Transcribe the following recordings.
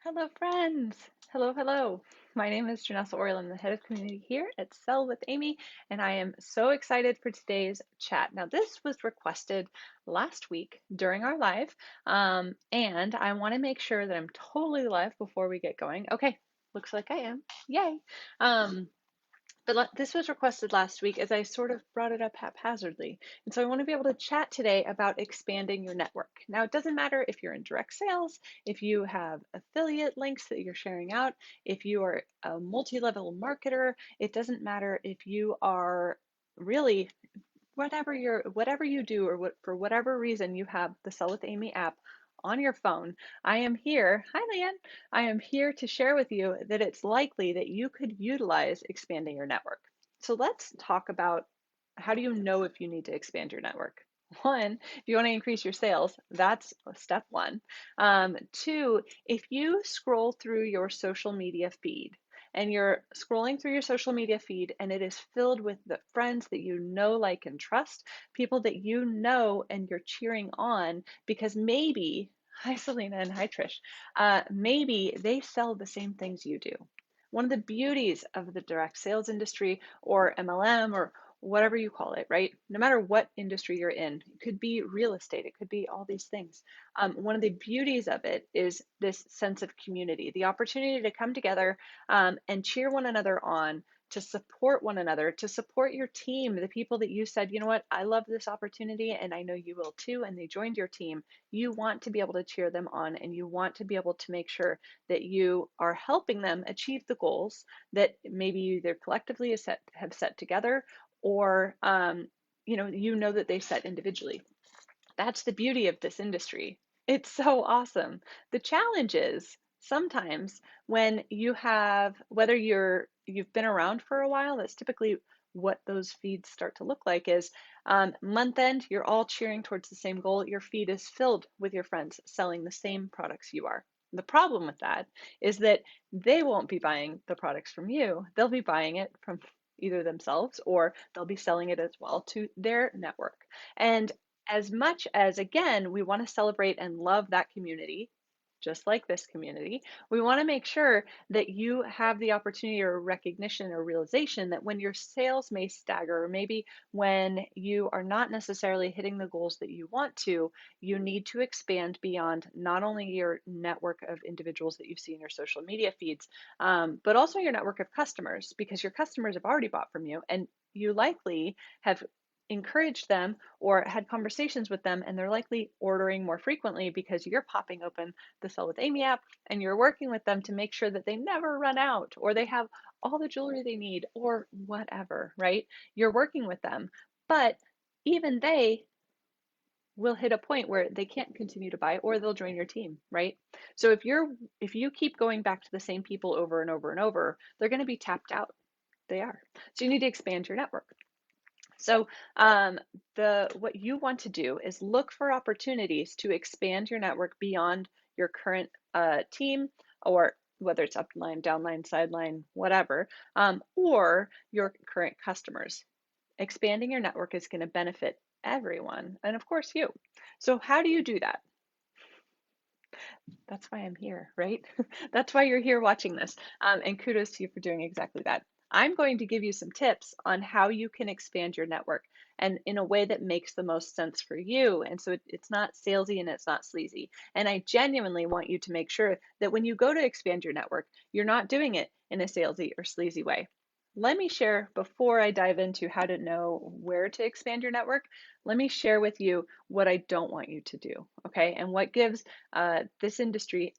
Hello, friends. Hello, hello. My name is Janessa Oriel. I'm the head of community here at Sell with Amy, and I am so excited for today's chat. Now, this was requested last week during our live, and I want to make sure that I'm totally live before we get going. Okay, looks like I am. Yay. Um, but this was requested last week as I sort of brought it up haphazardly. And so I want to be able to chat today about expanding your network. Now, it doesn't matter if you're in direct sales, if you have affiliate links that you're sharing out, if you are a multi-level marketer, it doesn't matter if you are really whatever you do or for whatever reason you have the Sell with Amy app on your phone. I am here. Hi, Leanne. I am here to share with you that it's likely that you could utilize expanding your network. So let's talk about how do you know if you need to expand your network? One, if you want to increase your sales, that's step one. Two, if you scroll through your social media feed, and you're scrolling through your social media feed and it is filled with the friends that you know, like, and trust, people that you know and you're cheering on because maybe, hi Selena and hi Trish, maybe they sell the same things you do. One of the beauties of the direct sales industry or MLM or whatever you call it, right? No matter what industry you're in, it could be real estate, it could be all these things. One of the beauties of it is this sense of community, the opportunity to come together and cheer one another on, to support one another, to support your team, the people that you said, you know what, I love this opportunity and I know you will too, and they joined your team. You want to be able to cheer them on and you want to be able to make sure that you are helping them achieve the goals that maybe you either collectively have set together or you know that they set individually. That's the beauty of this industry. It's so awesome. The challenge is sometimes when you have, whether you've been around for a while, that's typically what those feeds start to look like is month end, you're all cheering towards the same goal. Your feed is filled with your friends selling the same products you are. The problem with that is that they won't be buying the products from you. They'll be buying it from either themselves or they'll be selling it as well to their network. And as much as, again, we want to celebrate and love that community, just like this community, we want to make sure that you have the opportunity or recognition or realization that when your sales may stagger, or maybe when you are not necessarily hitting the goals that you want to, you need to expand beyond not only your network of individuals that you see in your social media feeds, but also your network of customers, because your customers have already bought from you and you likely have encouraged them or had conversations with them, and they're likely ordering more frequently because you're popping open the Sell with Amy app and you're working with them to make sure that they never run out or they have all the jewelry they need or whatever, right? You're working with them, but even they will hit a point where they can't continue to buy or they'll join your team, right? So if you keep going back to the same people over and over and over, they're going to be tapped out. They are. So you need to expand your network. So the what you want to do is look for opportunities to expand your network beyond your current team, or whether it's upline, downline, sideline, whatever, or your current customers. Expanding your network is going to benefit everyone, and of course you. So how do you do that? That's why I'm here, right? That's why you're here watching this. And kudos to you for doing exactly that. I'm going to give you some tips on how you can expand your network and in a way that makes the most sense for you. And so it's not salesy and it's not sleazy. And I genuinely want you to make sure that when you go to expand your network, you're not doing it in a salesy or sleazy way. Let me share, before I dive into how to know where to expand your network, let me share with you what I don't want you to do, okay? And what gives this industry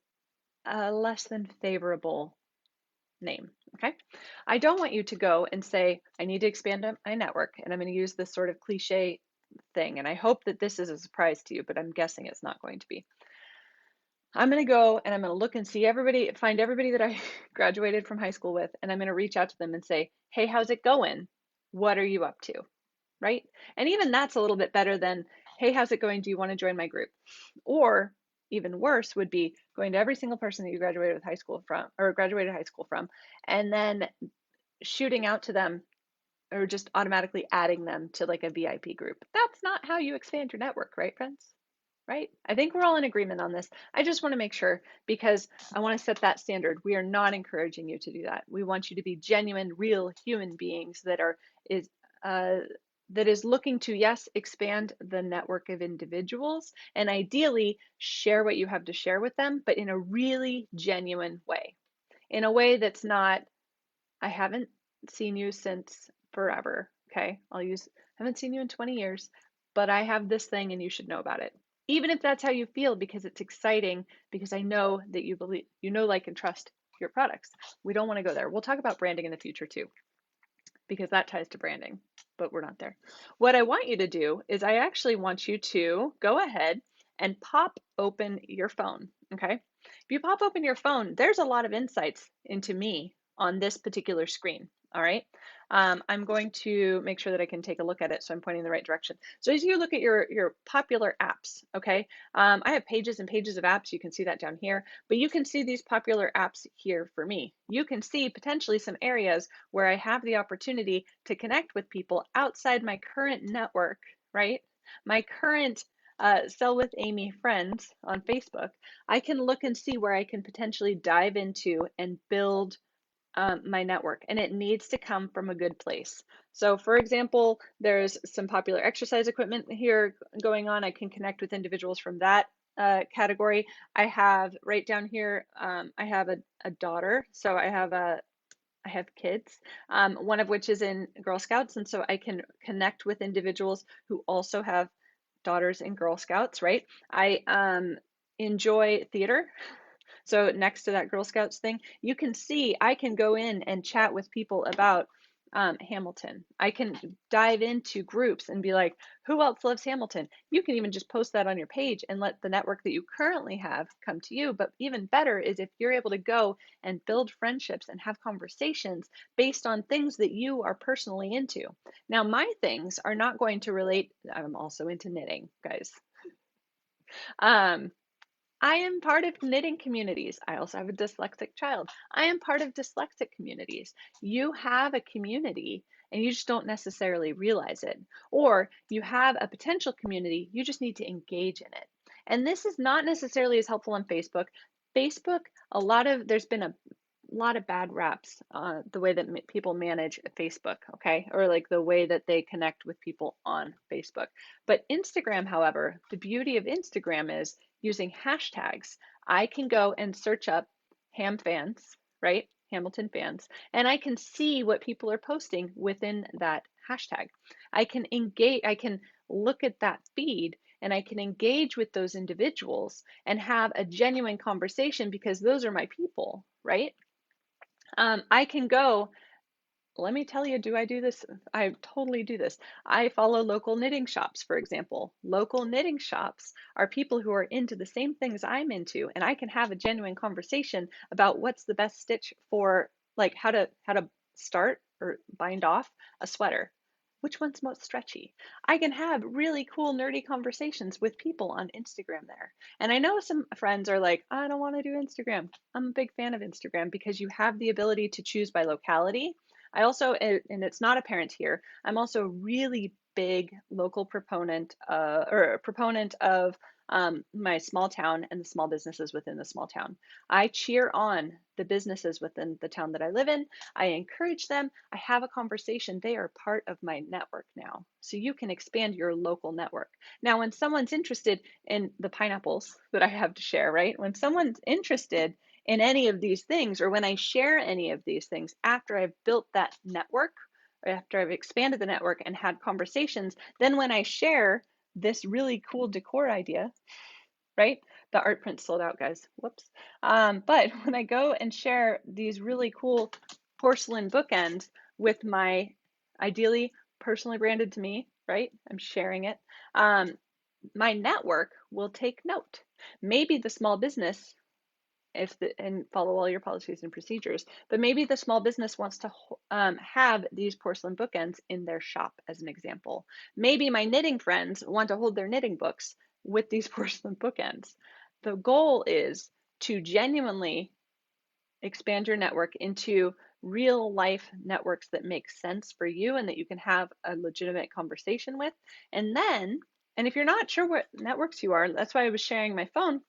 a less than favorable name, okay? I don't want you to go and say, I need to expand my network, and I'm going to use this sort of cliche thing, and I hope that this is a surprise to you, but I'm guessing it's not going to be. I'm going to go and I'm going to look and see everybody, find everybody that I graduated from high school with, and I'm going to reach out to them and say, hey, how's it going? What are you up to? Right? And even that's a little bit better than, hey, how's it going? Do you want to join my group? Or even worse would be going to every single person that you graduated with high school from or graduated high school from, and then shooting out to them or just automatically adding them to like a VIP group. That's not how you expand your network, right, friends? right? I think we're all in agreement on this. I just want to make sure because I want to set that standard. We are not encouraging you to do that. We want you to be genuine, real human beings that are is uh, that is looking to, yes, expand the network of individuals and ideally share what you have to share with them, but in a really genuine way, in a way that's not, I haven't seen you since forever. Okay. Haven't seen you in 20 years, but I have this thing and you should know about it. Even if that's how you feel, because it's exciting, because I know that you believe, like, and trust your products. We don't want to go there. We'll talk about branding in the future too, because that ties to branding, but we're not there. What I want you to do is I actually want you to go ahead and pop open your phone. Okay. If you pop open your phone, there's a lot of insights into me on this particular screen. All right. I'm going to make sure that I can take a look at it so I'm pointing in the right direction. So as you look at your popular apps, okay, I have pages and pages of apps. You can see that down here, but you can see these popular apps here for me. You can see potentially some areas where I have the opportunity to connect with people outside my current network, right? My current Sell with Amy friends on Facebook. I can look and see where I can potentially dive into and build my network, and it needs to come from a good place. So, for example, there's some popular exercise equipment here going on. I can connect with individuals from that category. I have right down here, I have a daughter, so I have kids, one of which is in Girl Scouts, and so I can connect with individuals who also have daughters in Girl Scouts, right? I enjoy theater. So next to that Girl Scouts thing, you can see I can go in and chat with people about Hamilton. I can dive into groups and be like, who else loves Hamilton? You can even just post that on your page and let the network that you currently have come to you. But even better is if you're able to go and build friendships and have conversations based on things that you are personally into. Now, my things are not going to relate. I'm also into knitting, guys. Um, I am part of knitting communities. I also have a dyslexic child. I am part of dyslexic communities. You have a community and you just don't necessarily realize it. Or you have a potential community, you just need to engage in it. And this is not necessarily as helpful on Facebook. Facebook, there's been a lot of bad raps, the way that people manage Facebook, okay? Or like the way that they connect with people on Facebook. But Instagram, however, the beauty of Instagram is using hashtags. I can go and search up Ham fans, right? Hamilton fans, and I can see what people are posting within that hashtag. I can engage, I can look at that feed and I can engage with those individuals and have a genuine conversation because those are my people, right? I can go, let me tell you, do I do this? I totally do this. I follow local knitting shops, for example. Local knitting shops are people who are into the same things I'm into, and I can have a genuine conversation about what's the best stitch for, like how to start or bind off a sweater. Which one's most stretchy? I can have really cool nerdy conversations with people on Instagram there. And I know some friends are like, I don't want to do Instagram. I'm a big fan of Instagram because you have the ability to choose by locality. I also, and it's not apparent here, I'm also a really big local proponent, or a proponent of my small town and the small businesses within the small town. I cheer on the businesses within the town that I live in. I encourage them. I have a conversation. They are part of my network now. So you can expand your local network. Now, when someone's interested in the pineapples that I have to share, right? When someone's interested in any of these things, or when I share any of these things after I've built that network, or after I've expanded the network and had conversations, then when I share this really cool decor idea, right? The art print sold out, guys. Whoops. But when I go and share these really cool porcelain bookends with my, ideally personally branded to me, right? I'm sharing it. My network will take note. Maybe the small business, and follow all your policies and procedures, but maybe the small business wants to have these porcelain bookends in their shop, as an example. Maybe my knitting friends want to hold their knitting books with these porcelain bookends. The goal is to genuinely expand your network into real life networks that make sense for you and that you can have a legitimate conversation with. And then And if you're not sure what networks you are, that's why I was sharing my phone.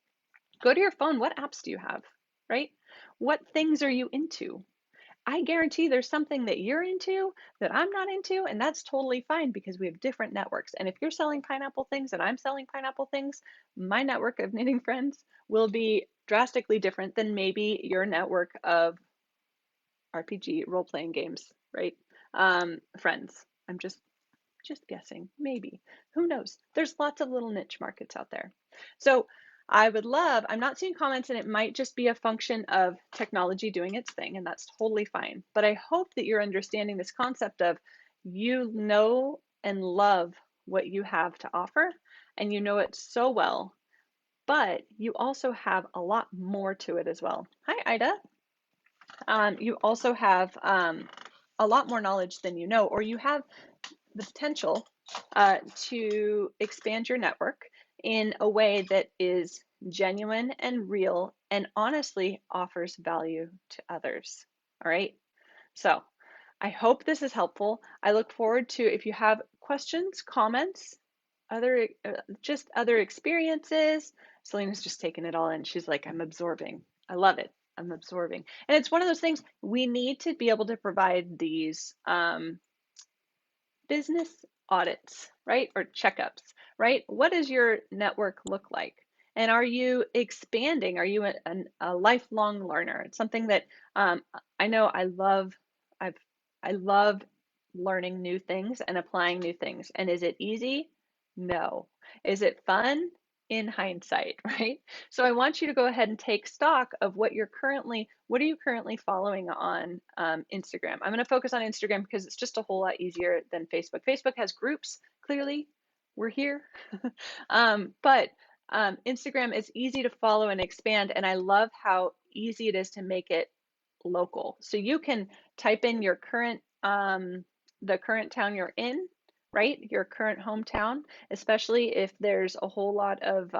Go to your phone. What apps do you have, right? What things are you into? I guarantee there's something that you're into that I'm not into, and that's totally fine because we have different networks. And if you're selling pineapple things and I'm selling pineapple things, my network of knitting friends will be drastically different than maybe your network of RPG role playing games, right? Friends. I'm just guessing, maybe. Who knows? There's lots of little niche markets out there. So I would love, I'm not seeing comments, and it might just be a function of technology doing its thing, and that's totally fine. But I hope that you're understanding this concept of you know and love what you have to offer, and you know it so well, but you also have a lot more to it as well. Hi, Ida. You also have a lot more knowledge than you know, or you have the potential to expand your network in a way that is genuine and real and honestly offers value to others. All right. So I hope this is helpful. I look forward to if you have questions, comments, just other experiences. Selena's just taking it all in. She's like, I'm absorbing. I love it. I'm absorbing. And it's one of those things we need to be able to provide these business audits, right? Or checkups, right? What does your network look like? And are you expanding? Are you a lifelong learner? It's something that I know I've, I love learning new things and applying new things. And is it easy? No. Is it fun? In hindsight, right? So I want you to go ahead and take stock of what are you currently following on Instagram? I'm going to focus on Instagram because it's just a whole lot easier than Facebook. Facebook has groups, clearly, we're here. But Instagram is easy to follow and expand, and I love how easy it is to make it local. So you can type in your the current town you're in, right? Your current hometown, especially if there's a whole lot of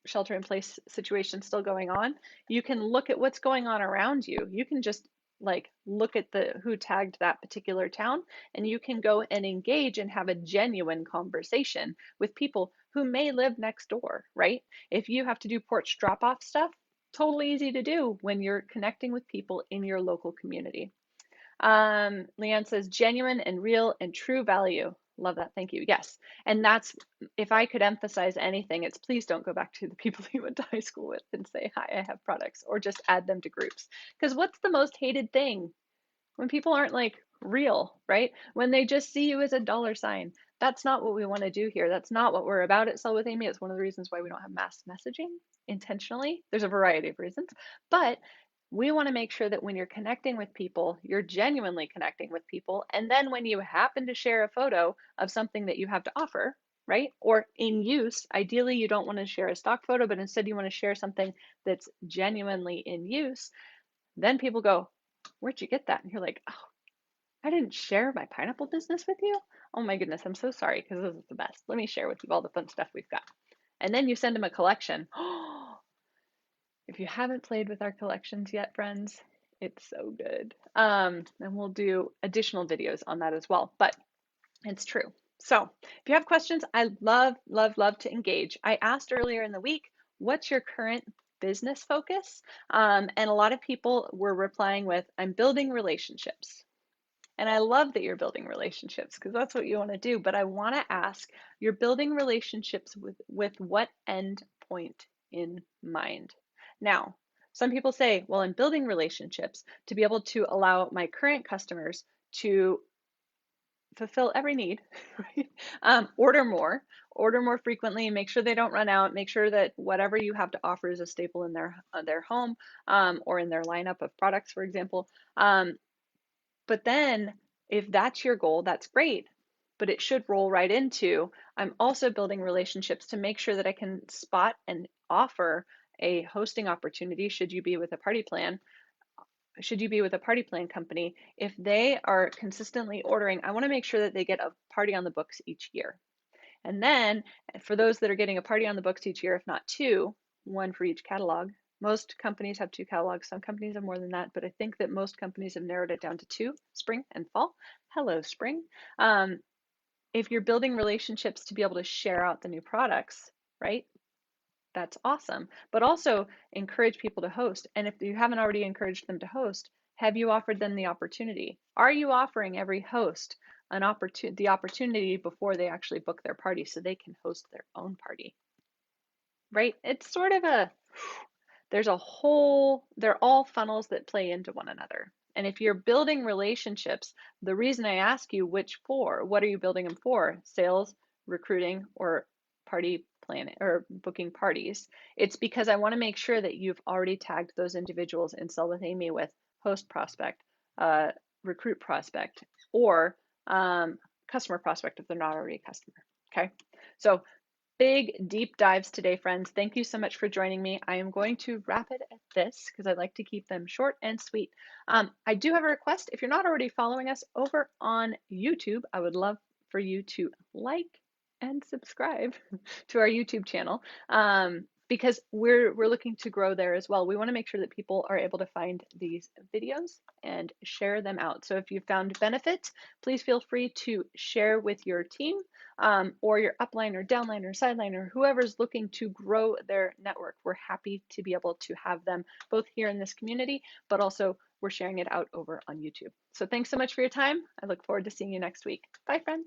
shelter in place situation still going on. You can look at what's going on around you. You can just like look at the who tagged that particular town, and you can go and engage and have a genuine conversation with people who may live next door, right? If you have to do porch drop off stuff, totally easy to do when you're connecting with people in your local community. Leanne says genuine and real and true value. Love that. Thank you. Yes. And that's, if I could emphasize anything, it's please don't go back to the people you went to high school with and say, hi, I have products, or just add them to groups. Because what's the most hated thing? When people aren't like real, right? When they just see you as a dollar sign. That's not what we want to do here. That's not what we're about at Sell with Amy. It's one of the reasons why we don't have mass messaging intentionally. There's a variety of reasons, but we want to make sure that when you're connecting with people, you're genuinely connecting with people. And then when you happen to share a photo of something that you have to offer, right? Or in use, ideally, you don't want to share a stock photo, but instead you want to share something that's genuinely in use. Then people go, where'd you get that? And you're like, oh, I didn't share my pineapple business with you. Oh my goodness, I'm so sorry because this is the best. Let me share with you all the fun stuff we've got. And then you send them a collection. If you haven't played with our collections yet, friends, it's so good. And we'll do additional videos on that as well, but it's true. So if you have questions, I love, love, love to engage. I asked earlier in the week, what's your current business focus? And a lot of people were replying with, I'm building relationships. And I love that you're building relationships because that's what you want to do. But I want to ask, you're building relationships with what end point in mind? Now, some people say, well, I'm building relationships to be able to allow my current customers to fulfill every need, right? Order more frequently, make sure they don't run out, make sure that whatever you have to offer is a staple in their home or in their lineup of products, for example. But then if that's your goal, that's great. But it should roll right into, I'm also building relationships to make sure that I can spot and offer a hosting opportunity should you be with a party plan company. If they are consistently ordering, I want to make sure that they get a party on the books each year. And then for those that are getting a party on the books each year, if not two, one for each catalog. Most companies have two catalogs. Some companies have more than that, but I think that most companies have narrowed it down to two, spring and fall. Hello, spring. If you're building relationships to be able to share out the new products, right? That's awesome. But also encourage people to host. And if you haven't already encouraged them to host, have you offered them the opportunity? Are you offering every host the opportunity before they actually book their party so they can host their own party? Right? It's sort of they're all funnels that play into one another. And if you're building relationships, the reason I ask you which for, what are you building them for? Sales, recruiting, or party planning or booking parties? It's because I want to make sure that you've already tagged those individuals in Sell with Amy with host prospect, uh, recruit prospect, or customer prospect if they're not already a customer. Okay. So big deep dives today, friends. Thank you so much for joining me. I am going to wrap it at this because I like to keep them short and sweet. I do have a request. If you're not already following us over on YouTube, I would love for you to like and subscribe to our YouTube channel because we're looking to grow there as well. We want to make sure that people are able to find these videos and share them out. So if you found benefit, please feel free to share with your team or your upline or downline or sideline or whoever's looking to grow their network. We're happy to be able to have them both here in this community, but also we're sharing it out over on YouTube. So thanks so much for your time. I look forward to seeing you next week. Bye, friends.